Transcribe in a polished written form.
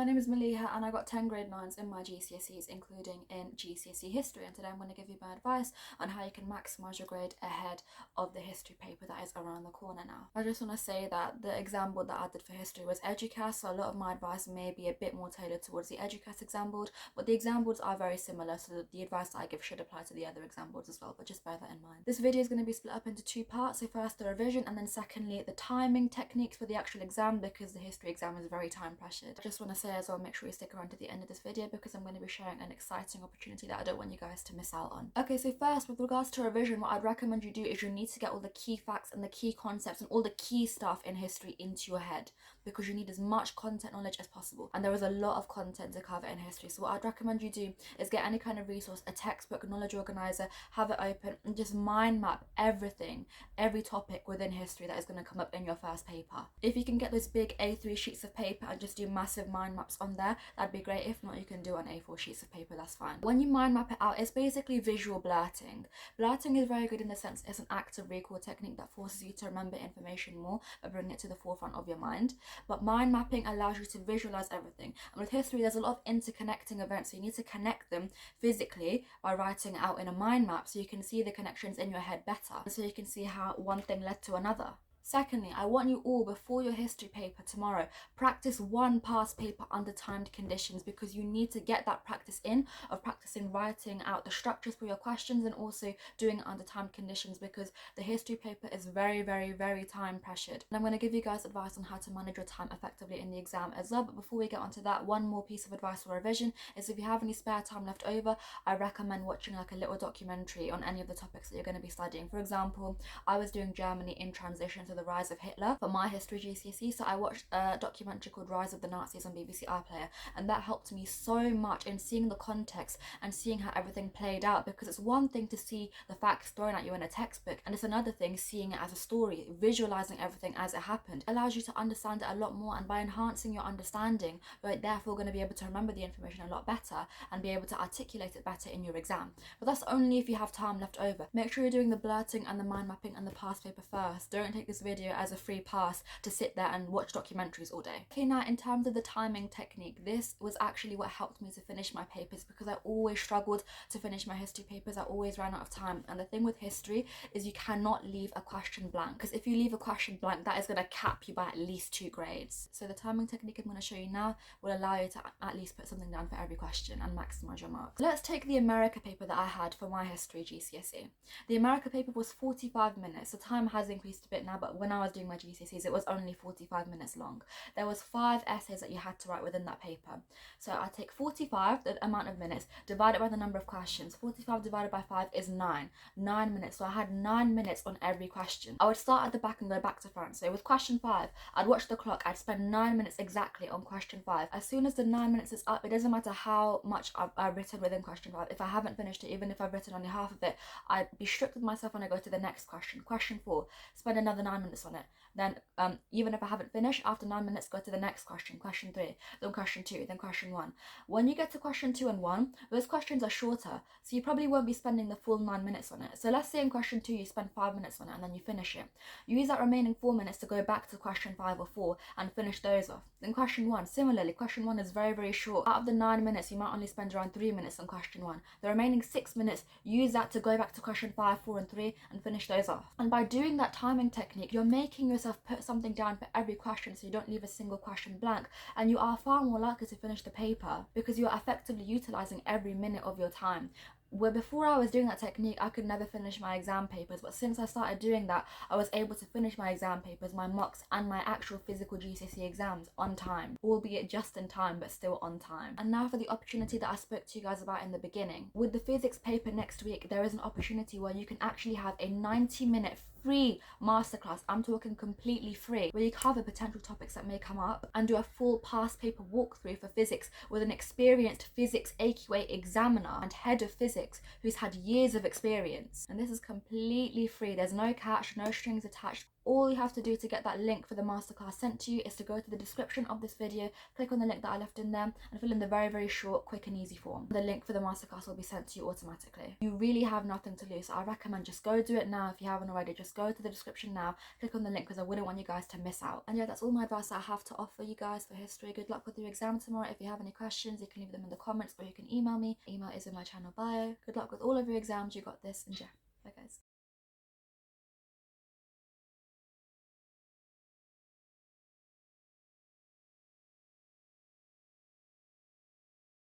my name is Maliha and I got 10 grade 9s in my GCSEs, including in GCSE history, and today I'm going to give you my advice on how you can maximise your grade ahead of the history paper that is around the corner now. I just want to say that the exam board that I did for history was EduCast, so a lot of my advice may be a bit more tailored towards the EduCast exam board, but the exam boards are very similar, so the advice that I give should apply to the other exam boards as well, but just bear that in mind. This video is going to be split up into two parts, so first the revision and then secondly the timing techniques for the actual exam, because the history exam is very time pressured. I just want to say as well, make sure you stick around to the end of this video because I'm going to be sharing an exciting opportunity that I don't want you guys to miss out on. Okay, so first with regards to revision, what I'd recommend you do is you need to get all the key facts and the key concepts and all the key stuff in history into your head, because you need as much content knowledge as possible, and there is a lot of content to cover in history. So what I'd recommend you do is get any kind of resource, a textbook, a knowledge organizer, have it open and just mind map everything, every topic within history that is going to come up in your first paper. If you can get those big A3 sheets of paper and just do massive mind maps on there, that'd be great. If not, you can do on A4 sheets of paper, that's fine. When you mind map it out, it's basically visual blurting. Blurting is very good in the sense it's an active recall technique that forces you to remember information more by bringing it to the forefront of your mind. But mind mapping allows you to visualize everything, and with history there's a lot of interconnecting events, so you need to connect them physically by writing it out in a mind map so you can see the connections in your head better, so you can see how one thing led to another. Secondly, I want you all, before your history paper tomorrow, practice one past paper under timed conditions, because you need to get that practice in of practicing writing out the structures for your questions and also doing it under timed conditions, because the history paper is very time pressured. And I'm going to give you guys advice on how to manage your time effectively in the exam as well. But before we get onto that, one more piece of advice for revision is if you have any spare time left over, I recommend watching like a little documentary on any of the topics that you're going to be studying. For example, I was doing Germany in transition to the rise of Hitler for my history GCSE, so I watched a documentary called Rise of the Nazis on BBC iPlayer, and that helped me so much in seeing the context and seeing how everything played out, because it's one thing to see the facts thrown at you in a textbook, and it's another thing seeing it as a story, visualizing everything as it happened. It allows you to understand it a lot more, and by enhancing your understanding, you're therefore going to be able to remember the information a lot better and be able to articulate it better in your exam. But that's only if you have time left over. Make sure you're doing the blurting and the mind mapping and the past paper first. Don't take this video as a free pass to sit there and watch documentaries all day. Okay, now in terms of the timing technique, this was actually what helped me to finish my papers, because I always struggled to finish my history papers. I always ran out of time, and the thing with history is you cannot leave a question blank, because if you leave a question blank, that is going to cap you by at least 2 grades. So the timing technique I'm going to show you now will allow you to at least put something down for every question and maximize your marks. Let's take the America paper that I had for my history GCSE. The America paper was 45 minutes. The time has increased a bit now, but when I was doing my GCSEs, it was only 45 minutes long. There was 5 essays that you had to write within that paper. So I take 45, the amount of minutes, divided by the number of questions. 45 divided by 5 is 9 minutes. So I had 9 minutes on every question. I would start at the back and go back to front. So with question 5, I'd watch the clock. I'd spend 9 minutes exactly on question 5. As soon as the 9 minutes is up, it doesn't matter how much I've written within question 5. If I haven't finished it, even if I've written only half of it, I'd be strict with myself when I go to the next question. Question 4, spend another 9 minutes on it. Then even if I haven't finished, after 9 minutes, go to the next question. Question 3, then question 2, then question 1. When you get to question 2 and 1, those questions are shorter, so you probably won't be spending the full 9 minutes on it. So let's say in question 2 you spend 5 minutes on it and then you finish it. You use that remaining 4 minutes to go back to question 5 or 4 and finish those off. Then question 1, similarly, question 1 is very short. Out of the 9 minutes, you might only spend around 3 minutes on question 1. The remaining 6 minutes, use that to go back to question 5, 4 and 3 and finish those off. And by doing that timing technique, you're making yourself put something down for every question, so you don't leave a single question blank, and you are far more likely to finish the paper because you're effectively utilizing every minute of your time. Where before I was doing that technique, I could never finish my exam papers, but since I started doing that, I was able to finish my exam papers, my mocks and my actual physical GCSE exams on time, albeit just in time, but still on time. And now for the opportunity that I spoke to you guys about in the beginning. With the physics paper next week, there is an opportunity where you can actually have a 90-minute free masterclass. I'm talking completely free, where you cover potential topics that may come up and do a full past paper walkthrough for physics with an experienced physics AQA examiner and head of physics who's had years of experience. And this is completely free. There's no catch, no strings attached. All you have to do to get that link for the masterclass sent to you is to go to the description of this video, click on the link that I left in there, and fill in the very, very short, quick and easy form. The link for the masterclass will be sent to you automatically. You really have nothing to lose, so I recommend just go do it now. If you haven't already, just go to the description now, click on the link, because I wouldn't want you guys to miss out. And yeah, that's all my advice I have to offer you guys for history. Good luck with your exam tomorrow. If you have any questions, you can leave them in the comments, or you can email me. Email is in my channel bio. Good luck with all of your exams. You got this, and yeah, bye guys.